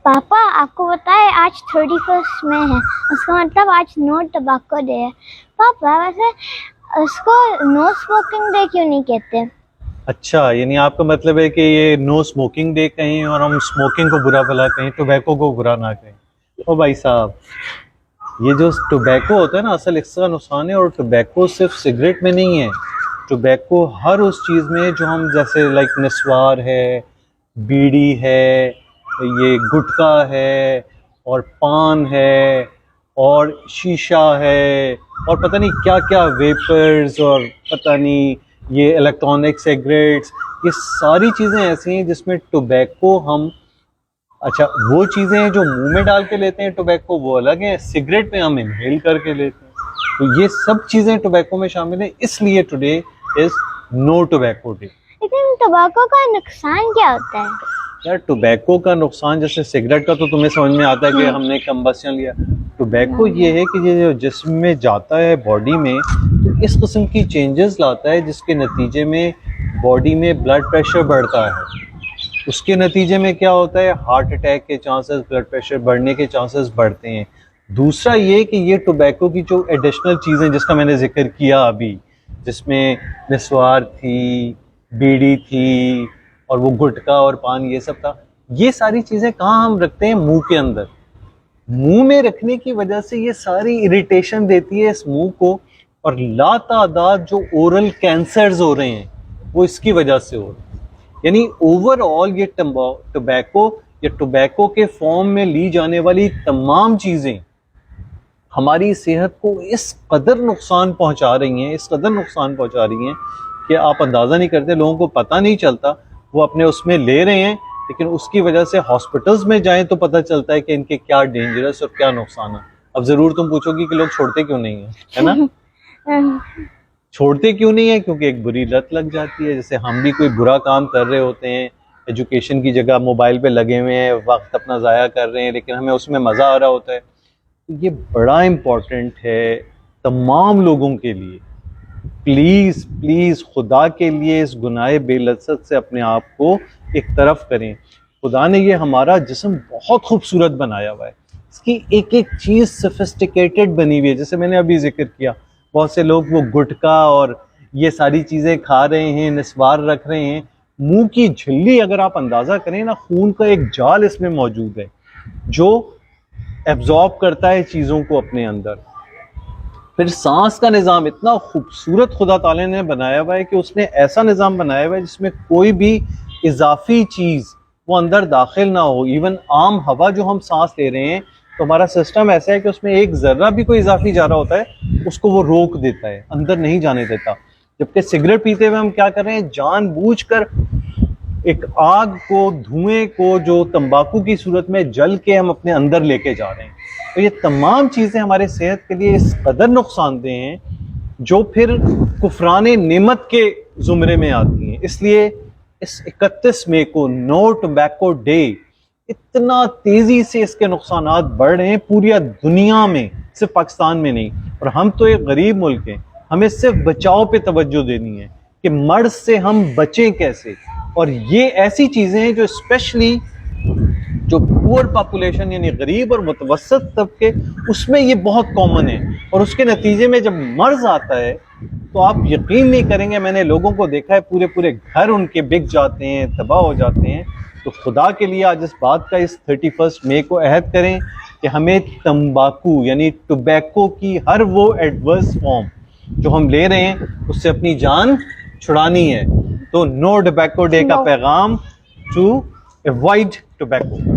पापा आपको पता है आज 31 मई है, उसका मतलब आज नो टबैको डे है। पापा वैसे उसको नो स्मोकिंग डे क्यों नहीं कहते? अच्छा, यानी आपका मतलब है कि ये नो स्मोकिंग डे कहें और हम स्मोकिंग को बुरा भला कहें, टोबैको को बुरा ना कहें। ओ भाई साहब, ये जो टोबैको होता है ना, असल इसका नुकसान है। और टोबैको सिर्फ सिगरेट में नहीं है, टोबैको हर उस चीज़ में जो हम जैसे लाइक नस्वार है, बीड़ी है, ये गुटखा है, और पान है, और शीशा है, और पता नहीं क्या क्या वेपर्स, और पता नहीं ये इलेक्ट्रॉनिक सिगरेट्स, ये सारी चीज़ें ऐसी हैं जिसमें टोबैको हम, अच्छा वो चीज़ें हैं जो मुंह में डाल के लेते हैं टोबैको, वो अलग है। सिगरेट में हम इनहेल करके लेते हैं। तो ये सब चीज़ें टोबैको में शामिल हैं, इसलिए today is no tobacco day. लेकिन टबैको का नुकसान क्या होता है? यार टोबैको का नुकसान, जैसे सिगरेट का तो तुम्हें समझ में आता है कि हमने कंबस्शन लिया। टोबैको ये है कि ये जो जिस्म में जाता है, बॉडी में, तो इस किस्म की चेंजेस लाता है जिसके नतीजे में बॉडी में ब्लड प्रेशर बढ़ता है। उसके नतीजे में क्या होता है, हार्ट अटैक के चांसेस, ब्लड प्रेशर बढ़ने के चांसेस बढ़ते हैं। दूसरा ये कि ये टोबैको की जो एडिशनल चीज़ें जिसका मैंने जिक्र किया अभी, जिसमें नस्वार थी, बीड़ी थी, और वो गुटखा और पान, ये सब था, ये सारी चीज़ें कहाँ हम रखते हैं? मुंह के अंदर। मुंह में रखने की वजह से ये सारी इरिटेशन देती है इस मुंह को, और लातादाद जो ओरल कैंसर्स हो रहे हैं वो इसकी वजह से हो रहे हैं। यानी ओवरऑल ये टोबैको या टोबैको के फॉर्म में ली जाने वाली तमाम चीज़ें हमारी सेहत को इस कदर नुकसान पहुंचा रही हैं, इस कदर नुकसान पहुंचा रही हैं कि आप अंदाज़ा नहीं करते, लोगों को पता नहीं चलता। वो अपने उसमें ले रहे हैं, लेकिन उसकी वजह से हॉस्पिटल्स में जाएं तो पता चलता है कि इनके क्या डेंजरस और क्या नुकसान है। अब ज़रूर तुम पूछोगी कि लोग छोड़ते क्यों नहीं हैं, है ना? छोड़ते क्यों नहीं है? क्योंकि एक बुरी लत लग जाती है। जैसे हम भी कोई बुरा काम कर रहे होते हैं, एजुकेशन की जगह मोबाइल पे लगे हुए हैं, वक्त अपना ज़ाया कर रहे हैं, लेकिन हमें उसमें मज़ा आ रहा होता है। तो ये बड़ा इम्पॉर्टेंट है तमाम लोगों के लिए। प्लीज़ प्लीज़ खुदा के लिए इस गुनाह बेलज़्ज़त से अपने आप को एक तरफ करें। खुदा ने ये हमारा जिस्म बहुत खूबसूरत बनाया हुआ है, इसकी एक एक चीज़ सोफिस्टिकेटेड बनी हुई है। जैसे मैंने अभी जिक्र किया, बहुत से लोग वो गुटखा और ये सारी चीज़ें खा रहे हैं, निस्वार रख रहे हैं। मुंह की झिल्ली अगर आप अंदाज़ा करें ना, खून का एक जाल इसमें मौजूद है जो एब्जॉर्ब करता है चीज़ों को अपने अंदर। फिर सांस का निज़ाम इतना खूबसूरत खुदा ताला ने बनाया हुआ है कि उसने ऐसा निज़ाम बनाया हुआ है जिसमें कोई भी इजाफी चीज़ वो अंदर दाखिल ना हो। इवन आम हवा जो हम सांस ले रहे हैं, तो हमारा सिस्टम ऐसा है कि उसमें एक ज़र्रा भी कोई इजाफी जा रहा होता है उसको वो रोक देता है, अंदर नहीं जाने देता। जबकि सिगरेट पीते हुए हम क्या कर रहे हैं, जानबूझकर एक आग को, धुएं को जो तंबाकू की सूरत में जल के हम अपने अंदर लेके जा रहे हैं। तो ये तमाम चीज़ें हमारे सेहत के लिए इस कदर नुकसानदेह हैं जो फिर कुफराने नेमत के ज़ुमरे में आती हैं। इसलिए इस 31 मई को नो टोबैको डे, इतना तेज़ी से इसके नुकसानात बढ़ रहे हैं पूरी दुनिया में, सिर्फ पाकिस्तान में नहीं। और हम तो एक गरीब मुल्क हैं, हमें सिर्फ बचाव पे तवज्जो देनी है कि मर्ज से हम बचें कैसे। और ये ऐसी चीज़ें हैं जो स्पेशली जो पुअर पॉपुलेशन यानी गरीब और मुतवसत तबके, उसमें ये बहुत कॉमन है। और उसके नतीजे में जब मर्ज आता है तो आप यकीन नहीं करेंगे, मैंने लोगों को देखा है पूरे पूरे घर उनके बिक जाते हैं, तबाह हो जाते हैं। तो खुदा के लिए आज इस बात का, इस 31 मई को अहद करें कि हमें तंबाकू यानी टोबैको की हर वो एडवर्स फॉर्म जो हम ले रहे हैं उससे अपनी जान छुड़ानी है। तो नो टोबैको डे का पैगाम टू अवॉइड टोबैको।